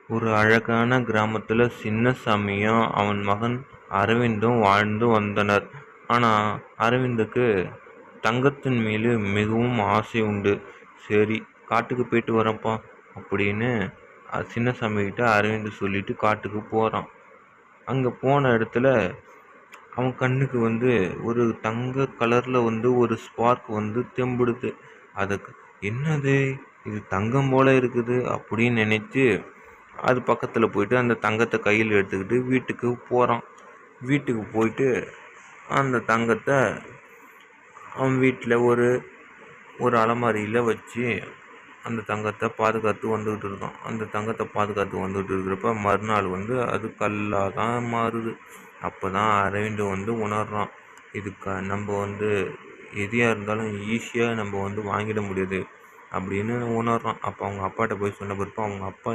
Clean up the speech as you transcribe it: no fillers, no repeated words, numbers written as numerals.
ஒரு அழகான கிராமத்துல சின்னசாமியும் அவன் மகன் அரவிந்தும் வாழ்ந்து வந்தனர். ஆனா அரவிந்துக்கு தங்கத்தின் மேல் மிகவும் ஆசை உண்டு. சரி, காட்டுக்கு போயிட்டு வரேன்ப்பா அப்படின்னு சின்னசாமி கிட்ட அரவிந்து சொல்லிட்டு காட்டுக்கு போறான். அங்க போன இடத்துல அவன் கண்ணுக்கு ஒரு தங்க கலர்ல ஒரு ஸ்பார்க் தெம்புடுது. அதுக்கு என்னது, இது தங்கம் போல இருக்குது அப்படின்னு நினைச்சு அது பக்கத்தில் போயிட்டு அந்த தங்கத்தை கையில் எடுத்துக்கிட்டு வீட்டுக்கு போகிறான். வீட்டுக்கு போயிட்டு அந்த தங்கத்தை அவன் வீட்டில் ஒரு அலமாரியில் வச்சு அந்த தங்கத்தை பாதுகாத்து வந்துக்கிட்டு இருக்கான். அந்த தங்கத்தை பாதுகாத்து வந்துக்கிட்டு இருக்கிறப்ப மறுநாள் அது கல்லாக தான் மாறுது. அப்போ தான் அரவிந்து உணர்றான், இதுக்கு நம்ம எதையாக இருந்தாலும் ஈஸியாக நம்ம வாங்கிட முடியாது அப்படின்னு உணர்றான். அப்போ அவங்க அப்பாட்ட போய் சொன்ன பிறப்பு அவங்க அப்பா